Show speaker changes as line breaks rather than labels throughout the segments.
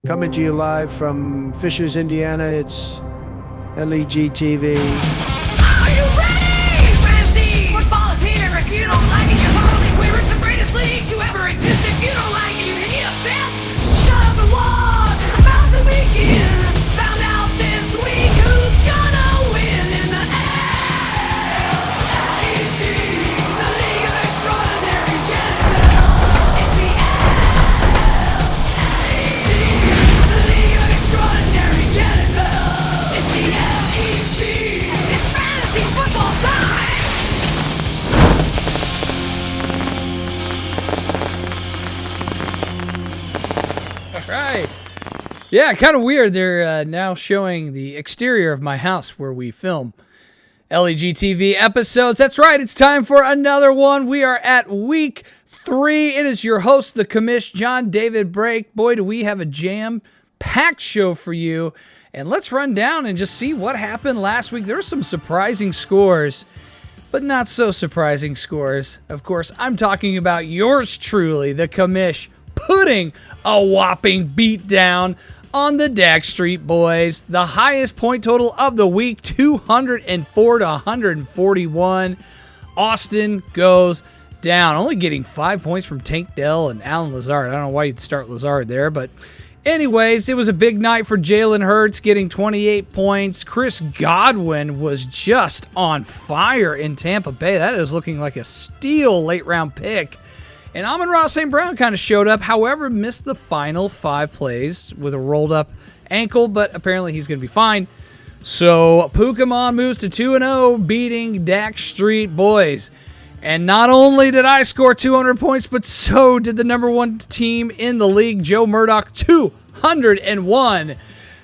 Coming to you live from Fishers, Indiana. It's LEGTV.
Are you ready? Fantasy football is here. If you don't like it, you're totally queer. It's the greatest league to ever exist. If you don't like it, you need a fist. Shut up and watch. It's about to begin. Found out this week who's gonna win in the LEG, the League of Extraordinary Genitals. It's the LEG, the League of Extraordinary Genitals. It's the LEG. It's fantasy football time.
Right. Yeah, kind of weird. They're now showing the exterior of my house where we film LEG TV episodes. That's right. It's time for another one. We are at week 3. It is your host, the commish, John David Brake. Boy, do we have a jam-packed show for you. And let's run down and just see what happened last week. There were some surprising scores, but not so surprising scores. Of course, I'm talking about yours truly, the commish, putting a whopping beat down on the Dak Street Boys. The highest point total of the week, 204 to 141. Austin goes down, only getting 5 points from Tank Dell and Alan Lazard. I don't know why you'd start Lazard there, but anyways, it was a big night for Jalen Hurts, getting 28 points. Chris Godwin was just on fire in Tampa Bay. That is looking like a steal late-round pick. And Amon-Ra St. Brown kind of showed up, however, missed the final 5 plays with a rolled-up ankle, but apparently he's going to be fine. So Pukamon moves to 2-0, beating Dak Street Boys. And not only did I score 200 points, but so did the number 1 team in the league, Joe Murdoch, 201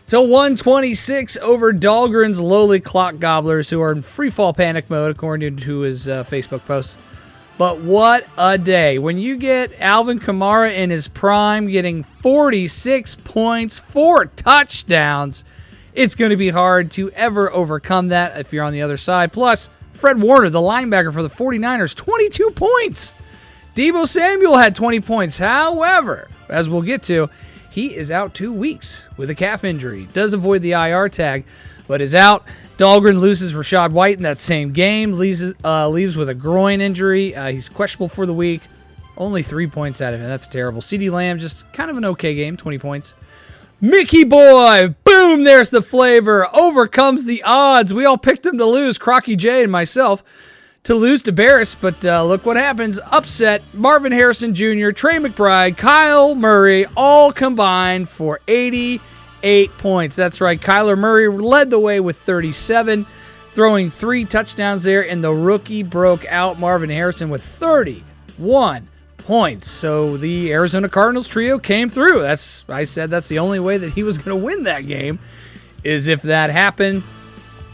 to 126 over Dahlgren's lowly clock Gobblers, who are in free-fall panic mode, according to his Facebook post. But what a day. When you get Alvin Kamara in his prime getting 46 points, 4 touchdowns, it's going to be hard to ever overcome that if you're on the other side. Plus, Fred Warner, the linebacker for the 49ers, 22 points. Deebo Samuel had 20 points. However, as we'll get to, he is out 2 weeks with a calf injury. Does avoid the IR tag, but is out. Dahlgren loses Rachaad White in that same game, leaves with a groin injury. He's questionable for the week. Only 3 points out of him. That's terrible. CeeDee Lamb, just kind of an okay game, 20 points. Mickey Boy, boom, there's the flavor. Overcomes the odds. We all picked him to lose, Crocky J and myself, to lose to Barris. But look what happens. Upset Marvin Harrison Jr., Trey McBride, Kyle Murray, all combined for 88 points. That's right. Kyler Murray led the way with 37, throwing 3 touchdowns there, and the rookie broke out Marvin Harrison with 31 points. So the Arizona Cardinals trio came through. I said that's the only way that he was going to win that game, is if that happened.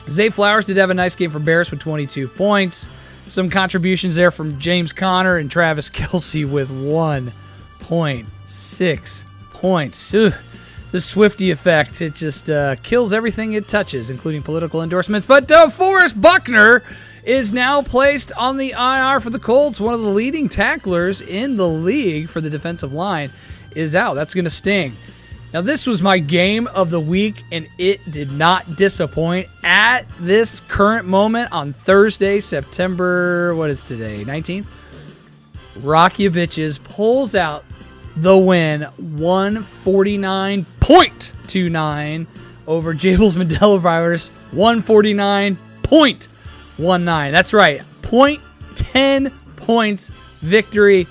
Zay Flowers did have a nice game for Barris with 22 points. Some contributions there from James Conner and Travis Kelce with 1.6 points. Ugh. The Swiftie effect, it just kills everything it touches, including political endorsements. But Forrest Buckner is now placed on the IR for the Colts. One of the leading tacklers in the league for the defensive line is out. That's going to sting. Now, this was my game of the week, and it did not disappoint. At this current moment on Thursday, September, what is today, 19th? Rocky Bitches pulls out the win, 149.29 over Jable's Modelo Virus, 149.19. That's right, 0.10 points victory.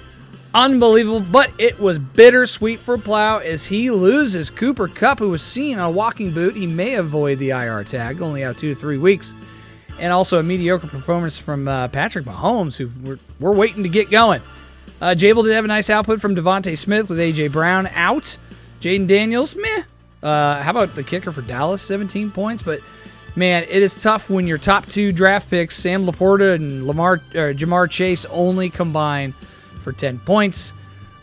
Unbelievable, but it was bittersweet for Plough as he loses Cooper Kupp, who was seen on a walking boot. He may avoid the IR tag, only out 2 to 3 weeks. And also a mediocre performance from Patrick Mahomes, who we're waiting to get going. Jable did have a nice output from Devontae Smith with A.J. Brown out. Jaden Daniels, meh. How about the kicker for Dallas, 17 points? But, man, it is tough when your top 2 draft picks, Sam Laporta and Jamar Chase, only combine for 10 points.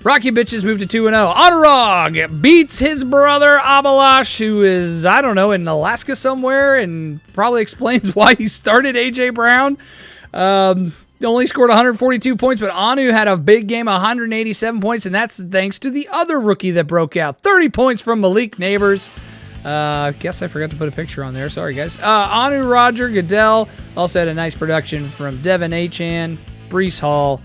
Rocky Bitches moved to 2-0. Anurag beats his brother Abalash, who is, I don't know, in Alaska somewhere, and probably explains why he started A.J. Brown. only scored 142 points, but Anu had a big game, 187 points, and that's thanks to the other rookie that broke out. 30 points from Malik Neighbors. Guess I forgot to put a picture on there. Sorry, guys. Anu, Roger, Goodell also had a nice production from Devin Achan, Brees Hall.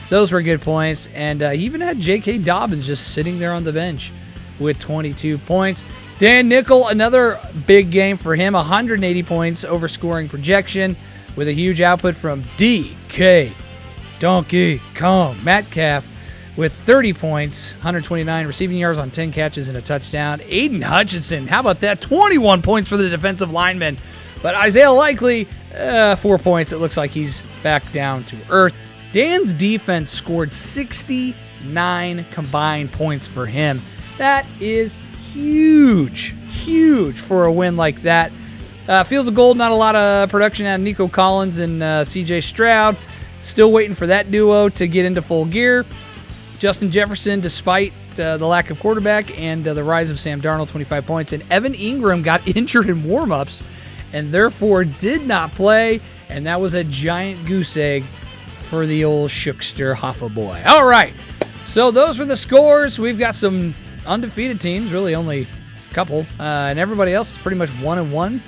Those were good points, and he even had J.K. Dobbins just sitting there on the bench with 22 points. Dan Nicholl, another big game for him, 180 points over scoring projection, with a huge output from D.K. Donkey Kong Metcalf with 30 points, 129 receiving yards on 10 catches and a touchdown. Aiden Hutchinson, how about that? 21 points for the defensive lineman. But Isaiah Likely, 4 points. It looks like he's back down to earth. Dan's defense scored 69 combined points for him. That is huge for a win like that. Fields of Gold, not a lot of production out of Nico Collins and C.J. Stroud. Still waiting for that duo to get into full gear. Justin Jefferson, despite the lack of quarterback and the rise of Sam Darnold, 25 points. And Evan Ingram got injured in warm-ups and therefore did not play. And that was a giant goose egg for the old Shookster Hoffa boy. All right, so those were the scores. We've got some undefeated teams, really only a couple. And everybody else is pretty much 1-1.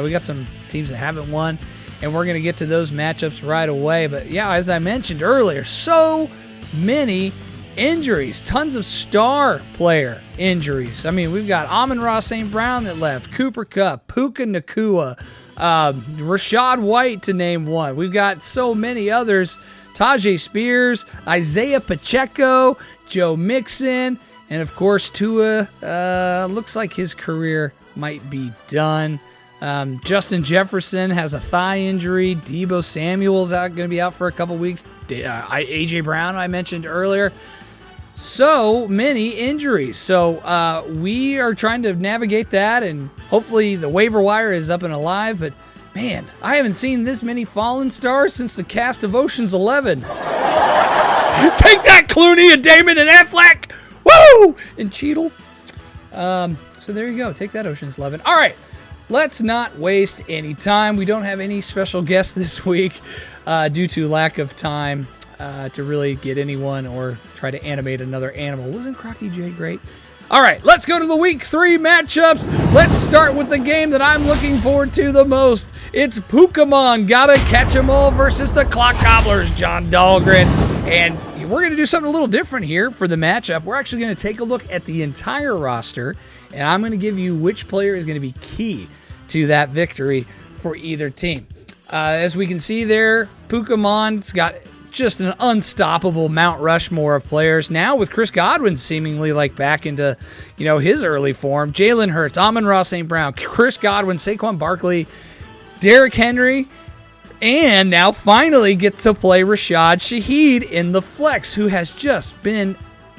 We got some teams that haven't won, and we're going to get to those matchups right away. But yeah, as I mentioned earlier, so many injuries, tons of star player injuries. I mean, we've got Amon-Ra St. Brown that left, Cooper Kupp, Puka Nacua, Rashad White to name one. We've got so many others, Tajay Spears, Isaiah Pacheco, Joe Mixon, and of course Tua. Looks like his career might be done. Justin Jefferson has a thigh injury. Deebo Samuel's going to be out for a couple weeks. A.J. Brown, I mentioned earlier. So many injuries. So we are trying to navigate that, and hopefully the waiver wire is up and alive. But man, I haven't seen this many fallen stars since the cast of Ocean's 11. Take that, Clooney and Damon and Affleck. Woo! And Cheadle. So there you go. Take that, Ocean's 11. All right. Let's not waste any time. We don't have any special guests this week due to lack of time to really get anyone or try to animate another animal. Wasn't Crocky J great? All right, let's go to the Week 3 matchups. Let's start with the game that I'm looking forward to the most. It's Pukamon Gotta Catch 'Em All versus the Clock Gobblers, John Dahlgren. And we're going to do something a little different here for the matchup. We're actually going to take a look at the entire roster, and I'm going to give you which player is going to be key to that victory for either team. As we can see there, Pukamon's got just an unstoppable Mount Rushmore of players. Now with Chris Godwin seemingly like back into, his early form. Jalen Hurts, Amon-Ra St. Brown, Chris Godwin, Saquon Barkley, Derrick Henry, and now finally gets to play Rashad Shaheed in the flex, who has just been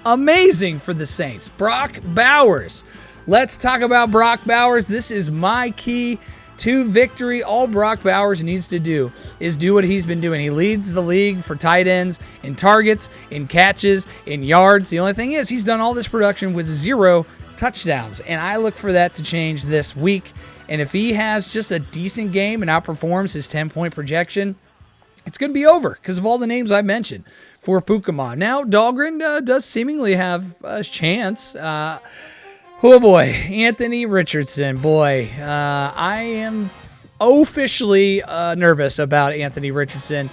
amazing for the Saints. Brock Bowers. Let's talk about Brock Bowers. This is my key to victory. All Brock Bowers needs to do is do what he's been doing. He leads the league for tight ends in targets, in catches, in yards. The only thing is he's done all this production with 0 touchdowns, and I look for that to change this week. And if he has just a decent game and outperforms his 10-point projection, it's going to be over because of all the names I mentioned for Pukamon. Now, Dahlgren does seemingly have a chance. Oh boy, Anthony Richardson, boy. I am officially nervous about Anthony Richardson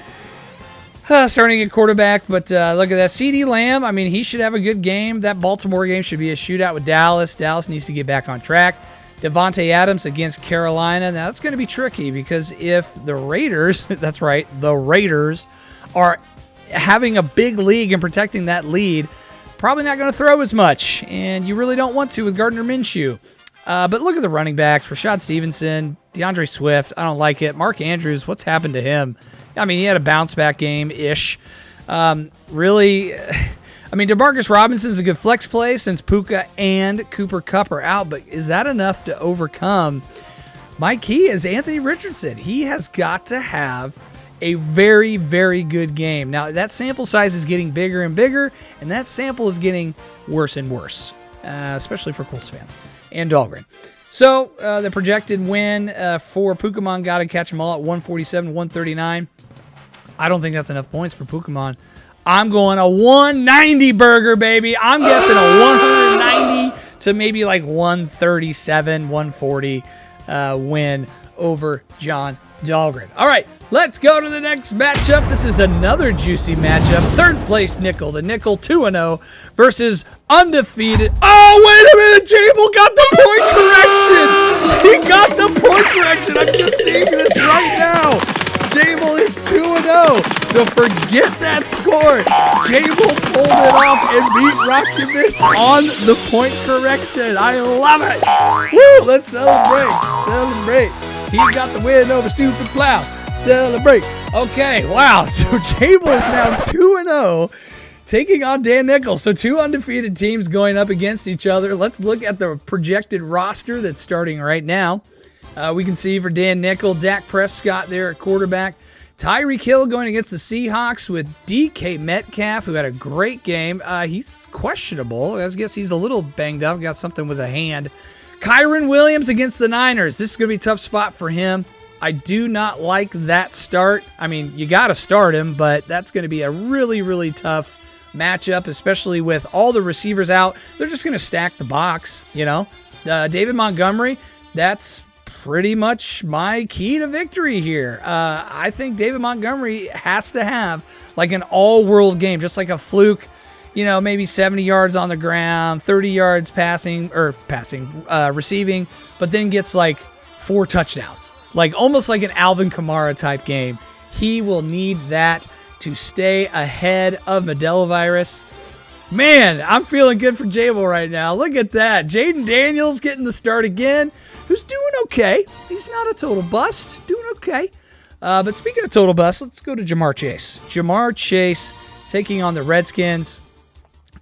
starting at quarterback, but look at that. CeeDee Lamb, I mean, he should have a good game. That Baltimore game should be a shootout with Dallas. Dallas needs to get back on track. Devontae Adams against Carolina. Now, that's going to be tricky because if the Raiders, that's right, the Raiders are having a big lead and protecting that lead, probably not going to throw as much, and you really don't want to with Gardner Minshew. But look at the running backs. Rashad Stevenson, DeAndre Swift, I don't like it. Mark Andrews, what's happened to him? I mean, he had a bounce-back game-ish. Really, I mean, DeMarcus Robinson's a good flex play since Puka and Cooper Kupp are out, but is that enough to overcome? My key is Anthony Richardson. He has got to have a very, very good game. Now, that sample size is getting bigger and bigger, and that sample is getting worse and worse, especially for Colts fans and Dahlgren. So, the projected win for Pukamon Gotta Catch 'Em All at 147-139. I don't think that's enough points for Pukamon. I'm going a 190 burger, baby. I'm guessing a 190 to maybe like 137, 140 win over John Dahlgren. All right, let's go to the next matchup. This is another juicy matchup. Third place Nicholl to Nicholl, 2-0 versus undefeated. Oh, wait a minute. Jable got the point correction. He got the point correction. I'm just seeing this right now. Jable is 2-0, so forget that score. Jable pulled it off and beat Rakovich on the point correction. I love it. Woo, let's celebrate. Celebrate. He got the win over stupid Plough. Celebrate. Okay, wow. So Jable is now 2-0, taking on Dan Nicholl. So two undefeated teams going up against each other. Let's look at the projected roster that's starting right now. We can see for Dan Nicholl, Dak Prescott there at quarterback. Tyreek Hill going against the Seahawks with DK Metcalf, who had a great game. He's questionable. I guess he's a little banged up. Got something with a hand. Kyron Williams against the Niners. This is going to be a tough spot for him. I do not like that start. I mean, you got to start him, but that's going to be a really, really tough matchup, especially with all the receivers out. They're just going to stack the box, you know. David Montgomery, that's pretty much my key to victory here. I think David Montgomery has to have like an all-world game, just like a fluke, you know, maybe 70 yards on the ground, 30 yards receiving, but then gets like 4 touchdowns. Like almost like an Alvin Kamara type game. He will need that to stay ahead of Modellovirus. Man, I'm feeling good for Jable right now. Look at that. Jaden Daniels getting the start again, who's doing okay. He's not a total bust. Doing okay. But speaking of total bust, let's go to Ja'Marr Chase. Ja'Marr Chase taking on the Redskins.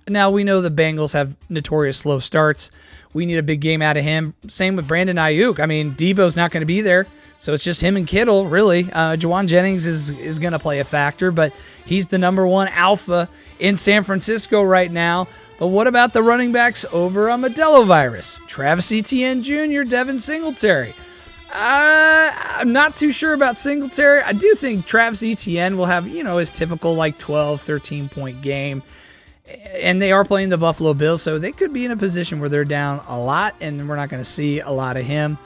Now, we know the Bengals have notorious slow starts. We need a big game out of him. Same with Brandon Ayuk. I mean, Debo's not going to be there, so it's just him and Kittle, really. Juwan Jennings is going to play a factor, but he's the #1 alpha in San Francisco right now. But what about the running backs over on Modellovirus? Travis Etienne Jr., Devin Singletary. I'm not too sure about Singletary. I do think Travis Etienne will have, you know, his typical like 12, 13-point game. And they are playing the Buffalo Bills, so they could be in a position where they're down a lot, and we're not going to see a lot of him.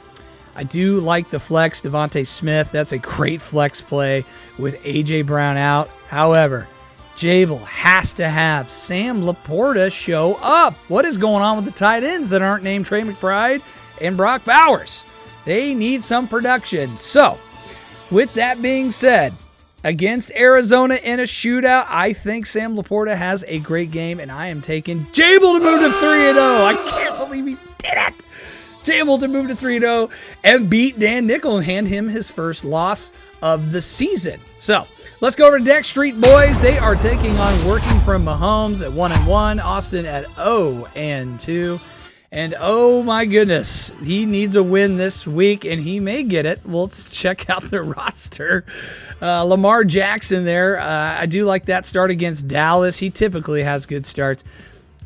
I do like the flex, Devontae Smith. That's a great flex play with A.J. Brown out. However, Jable has to have Sam Laporta show up. What is going on with the tight ends that aren't named Trey McBride and Brock Bowers? They need some production. So, with that being said, against Arizona in a shootout, I think Sam Laporta has a great game, and I am taking Jable to move to 3-0. I can't believe he did it. Jable to move to 3-0 and beat Dan Nicholl and hand him his first loss of the season. So, let's go over to Deck Street Boys. They are taking on Working from Mahomes at 1-1, Austin at 0-2. And oh my goodness, he needs a win this week, and he may get it. Well, let's check out the roster. Lamar Jackson there. I do like that start against Dallas. He typically has good starts.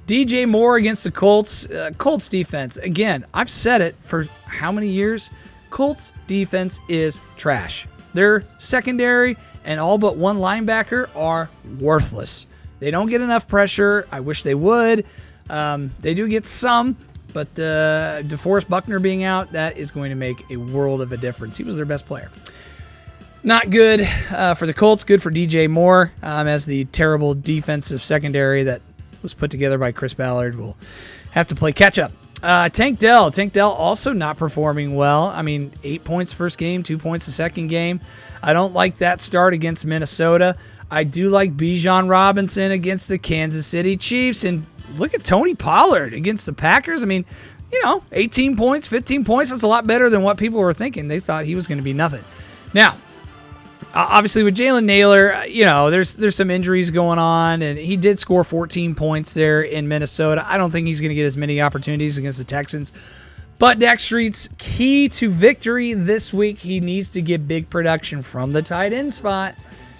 DJ Moore against the Colts. Colts defense. Again, I've said it for how many years? Colts defense is trash. Their secondary and all but one linebacker are worthless. They don't get enough pressure. I wish they would. They do get some, but DeForest Buckner being out, that is going to make a world of a difference. He was their best player. Not good for the Colts. Good for DJ Moore as the terrible defensive secondary that was put together by Chris Ballard will have to play catch-up. Tank Dell. Tank Dell also not performing well. I mean, 8 points first game, 2 points the second game. I don't like that start against Minnesota. I do like Bijan Robinson against the Kansas City Chiefs. And look at Tony Pollard against the Packers. I mean, you know, 18 points, 15 points. That's a lot better than what people were thinking. They thought he was going to be nothing. Now, obviously with Jalen Naylor, you know, there's some injuries going on, and he did score 14 points there in Minnesota. I don't think he's going to get as many opportunities against the Texans. But Dak Street's key to victory this week, he needs to get big production from the tight end spot.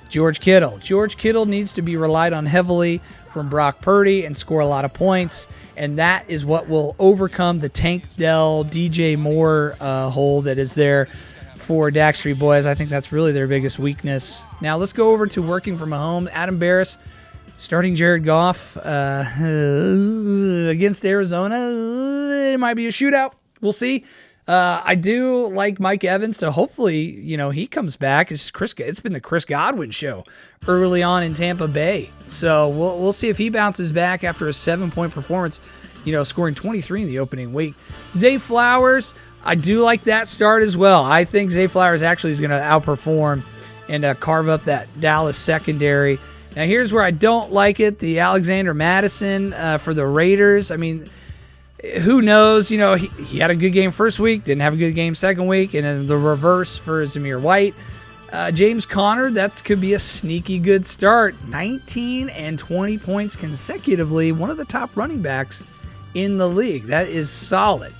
George Kittle. George Kittle needs to be relied on heavily from Brock Purdy and score a lot of points, and that is what will overcome the Tank Dell, DJ Moore hole that is there for Dak Street Boys. I think that's really their biggest weakness. Now let's go over to working for Mahomes. Adam Barris starting Jared Goff against Arizona. It might be a shootout. We'll see. I do like Mike Evans to hopefully, he comes back. It's been the Chris Godwin show early on in Tampa Bay. So we'll see if he bounces back after a 7-point performance, scoring 23 in the opening week. Zay Flowers, I do like that start as well. I think Zay Flowers actually is going to outperform and carve up that Dallas secondary. Now here's where I don't like it. The Alexander Madison for the Raiders. I mean, who knows? He had a good game first week, didn't have a good game second week, and then the reverse for Zamir White. James Conner, that could be a sneaky good start. 19 and 20 points consecutively, one of the top running backs in the league. That is solid.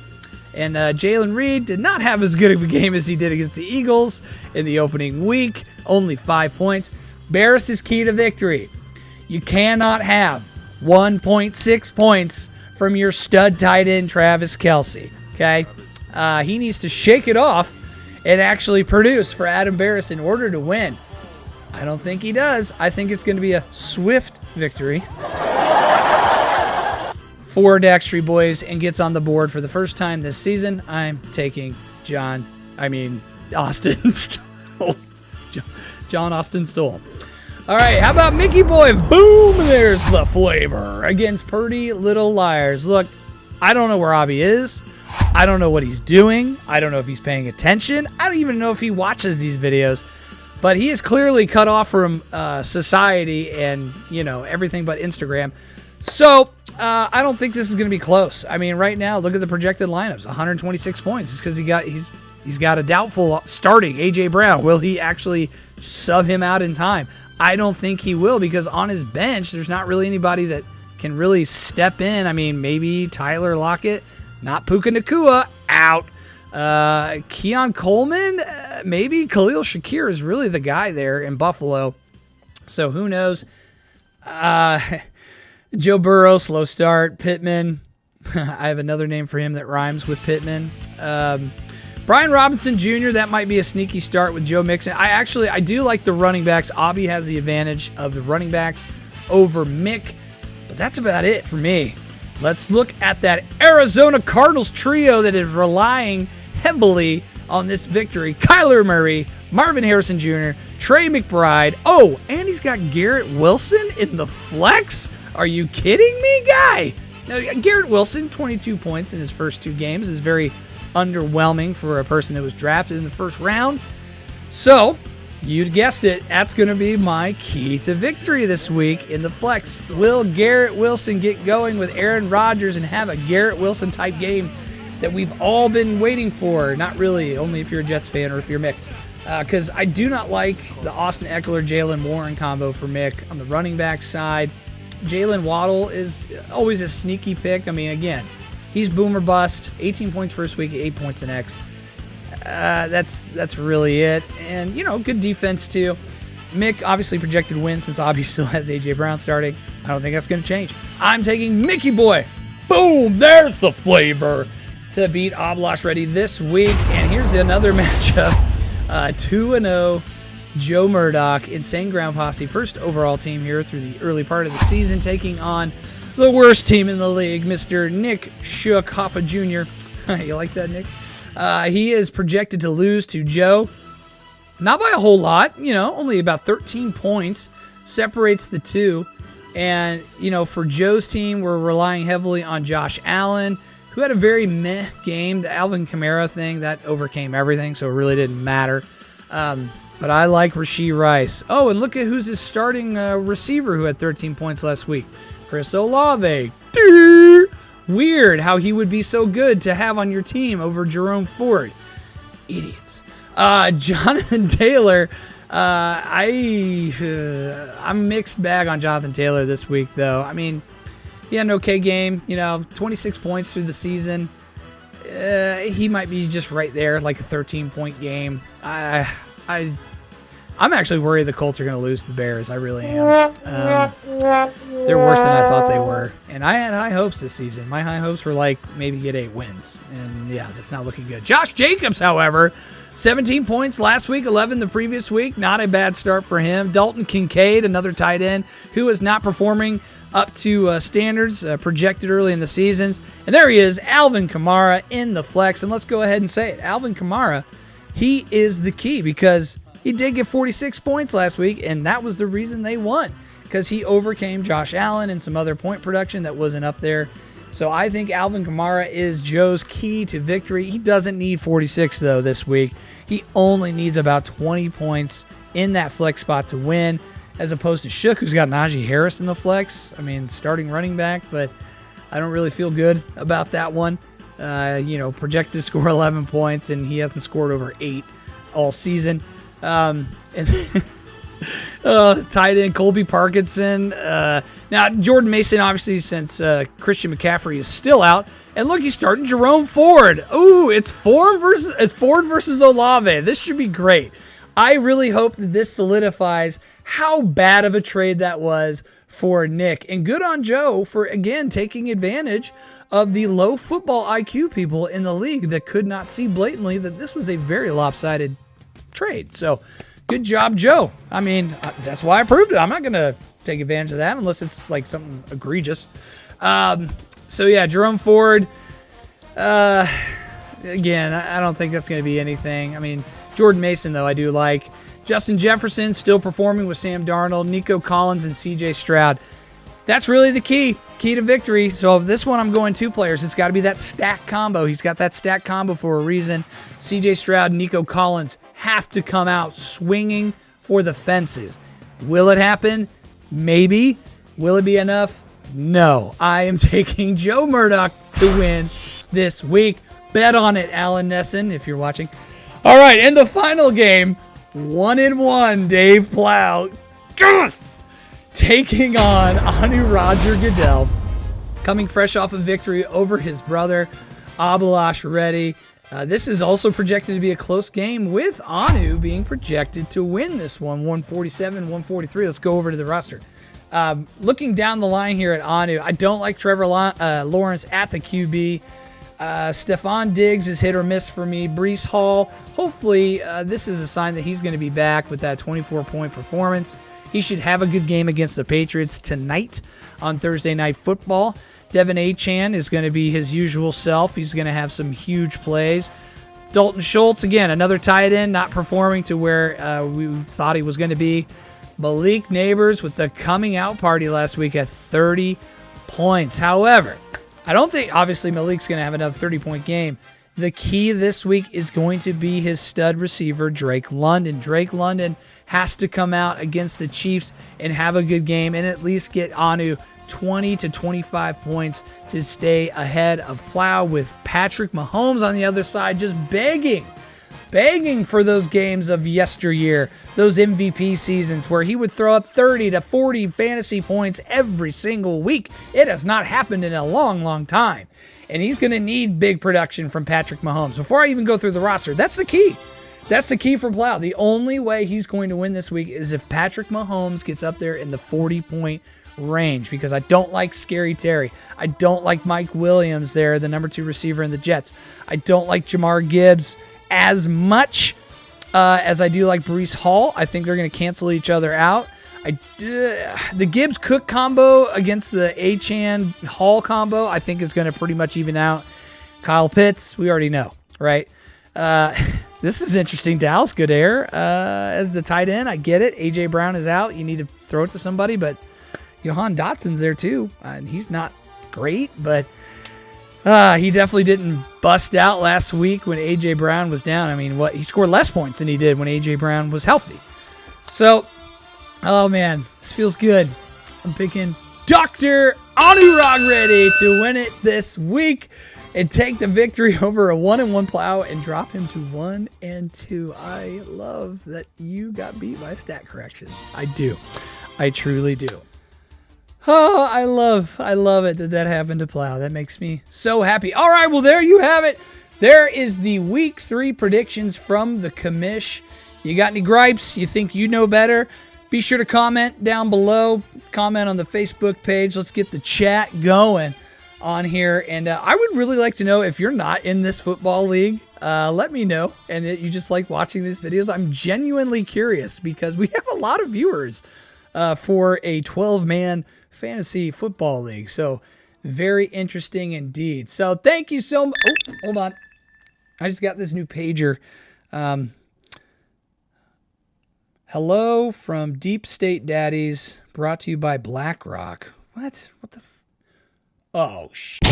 And Jalen Reed did not have as good of a game as he did against the Eagles in the opening week, only 5 points. Barris is key to victory. You cannot have 1.6 points from your stud tight end, Travis Kelce, okay? He needs to shake it off and actually produce for Adam Barris in order to win. I don't think he does. I think it's going to be a swift victory for Dak Street Boys and gets on the board for the first time this season. I'm taking Austin Stoll. John Austin Stoll. All right, how about Mickey Boy? Boom, there's the flavor against Purdy Little Liars. Look, I don't know where Abby is. I don't know what he's doing. I don't know if he's paying attention. I don't even know if he watches these videos. But he is clearly cut off from society and, everything but Instagram. So I don't think this is going to be close. I mean, right now, look at the projected lineups. 126 points. It's because he's got a doubtful starting A.J. Brown. Will he actually sub him out in time? I don't think he will, because on his bench, there's not really anybody that can really step in. I mean, maybe Tyler Lockett, not Puka Nacua, out. Keon Coleman, maybe Khalil Shakir is really the guy there in Buffalo. So who knows? Joe Burrow, slow start. Pittman, I have another name for him that rhymes with Pittman. Brian Robinson Jr., that might be a sneaky start with Joe Mixon. I do like the running backs. Abby has the advantage of the running backs over Mick, but that's about it for me. Let's look at that Arizona Cardinals trio that is relying heavily on this victory. Kyler Murray, Marvin Harrison Jr., Trey McBride. Oh, and he's got Garrett Wilson in the flex? Are you kidding me, guy? Now, Garrett Wilson, 22 points in his first 2 games, is very underwhelming for a person that was drafted in the first round. So, you guessed it, that's going to be my key to victory this week in the flex. Will Garrett Wilson get going with Aaron Rodgers and have a Garrett Wilson type game that we've all been waiting for? Not really, only if you're a Jets fan or if you're Mick. Because I do not like the Austin Eckler, Jalen Warren combo for Mick on the running back side. Jalen Waddle is always a sneaky pick. I mean, again, he's boom or bust. 18 points first week, 8 points the next. That's really it. And, good defense too. Mick obviously projected win since Abby still has A.J. Brown starting. I don't think that's going to change. I'm taking Mickey Boy. Boom, there's the flavor to beat Oblash Ready this week. And here's another matchup. 2-0 Joe Murdoch, Insane Ground Posse, first overall team here through the early part of the season, taking on the worst team in the league, Mr. Nick Shook Hoffa Jr. You like that, Nick? He is projected to lose to Joe. Not by a whole lot, only about 13 points separates the two. And, for Joe's team, we're relying heavily on Josh Allen, who had a very meh game. The Alvin Kamara thing, that overcame everything, so it really didn't matter. But I like Rashee Rice. Oh, and look at who's his starting receiver who had 13 points last week. Chris Olave. Weird how he would be so good to have on your team over Jerome Ford. Idiots. Jonathan Taylor. I'm mixed bag on Jonathan Taylor this week, though. I mean, he had an okay game. 26 points through the season. He might be just right there, like a 13-point game. I I'm actually worried the Colts are going to lose to the Bears. I really am. They're worse than I thought they were. And I had high hopes this season. My high hopes were like maybe get 8 wins. And yeah, that's not looking good. Josh Jacobs, however, 17 points last week, 11 the previous week. Not a bad start for him. Dalton Kincaid, another tight end, who is not performing up to standards projected early in the seasons. And there he is, Alvin Kamara in the flex. And let's go ahead and say it. Alvin Kamara, he is the key because he did get 46 points last week, and that was the reason they won, because he overcame Josh Allen and some other point production that wasn't up there. So I think Alvin Kamara is Joe's key to victory. He doesn't need 46, though, this week. He only needs about 20 points in that flex spot to win, as opposed to Shook, who's got Najee Harris in the flex. I mean, starting running back, but I don't really feel good about that one. Projected to score 11 points, and he hasn't scored over 8 all season. Tight end Colby Parkinson. Now, Jordan Mason, obviously, since Christian McCaffrey is still out. And look, he's starting Jerome Ford. Ooh, it's Ford versus Olave. This should be great. I really hope that this solidifies how bad of a trade that was for Nick. And good on Joe for, again, taking advantage of the low football IQ people in the league that could not see blatantly that this was a very lopsided trade. So good job, Joe. I mean, that's why I approved it. I'm not going to take advantage of that unless it's like something egregious. Jerome Ford, again, I don't think that's going to be anything. I mean, Jordan Mason, though, I do like. Justin Jefferson still performing with Sam Darnold, Nico Collins, and CJ Stroud. That's really the key to victory. So this one, I'm going 2 players. It's got to be that stack combo. He's got that stack combo for a reason. CJ Stroud and Nico Collins have to come out swinging for the fences. Will it happen? Maybe. Will it be enough? No. I am taking Joe Murdoch to win this week. Bet on it, Alan Nesson, if you're watching. All right, in the final game, 1-1, Dave Plough. Yes! Taking on Roger Goodell, coming fresh off a victory over his brother, Abalash Reddy. This is also projected to be a close game, with Anu being projected to win this one, 147-143. Let's go over to the roster. Looking down the line here at Anu, I don't like Trevor Lawrence at the QB. Stephon Diggs is hit or miss for me. Breece Hall, hopefully this is a sign that he's going to be back with that 24-point performance. He should have a good game against the Patriots tonight on Thursday Night Football. Devin Achane is going to be his usual self. He's going to have some huge plays. Dalton Schultz, again, another tight end, not performing to where we thought he was going to be. Malik Neighbors with the coming out party last week at 30 points. However, I don't think, obviously, Malik's going to have another 30-point game. The key this week is going to be his stud receiver, Drake London. Drake London has to come out against the Chiefs and have a good game and at least get Anu 20 to 25 points to stay ahead of Plough, with Patrick Mahomes on the other side just begging for those games of yesteryear, those MVP seasons where he would throw up 30 to 40 fantasy points every single week. It has not happened in a long, long time. And he's going to need big production from Patrick Mahomes. Before I even go through the roster, that's the key. That's the key for Plough. The only way he's going to win this week is if Patrick Mahomes gets up there in the 40-point range, because I don't like Scary Terry. I don't like Mike Williams there, the number 2 receiver in the Jets. I don't like Jamar Gibbs as much as I do like Breece Hall. I think they're going to cancel each other out. The Gibbs-Cook combo against the Achane-Hall combo, I think, is going to pretty much even out. Kyle Pitts, we already know, right? This is interesting. Dallas Goodell as the tight end. I get it. A.J. Brown is out. You need to throw it to somebody, but Johan Dotson's there too. And he's not great, but he definitely didn't bust out last week when A.J. Brown was down. I mean, he scored less points than he did when A.J. Brown was healthy. So, oh man, this feels good. I'm picking Dr. Anurag Reddy to win it this week and take the victory over a 1-1 Plough and drop him to 1-2. I love that you got beat by a stat correction. I do. I truly do. Oh, I love it that happened to Plough. That makes me so happy. All right, well, there you have it. There is the Week 3 predictions from the commish. You got any gripes? You think you know better? Be sure to comment down below. Comment on the Facebook page. Let's get the chat going on here. And I would really like to know if you're not in this football league. Let me know. And that you just like watching these videos. I'm genuinely curious because we have a lot of viewers for a 12-man fantasy football league. So very interesting indeed. So thank you so much. Oh, hold on. I just got this new pager. Hello from Deep State Daddies, brought to you by BlackRock. What? What the? Oh, shit.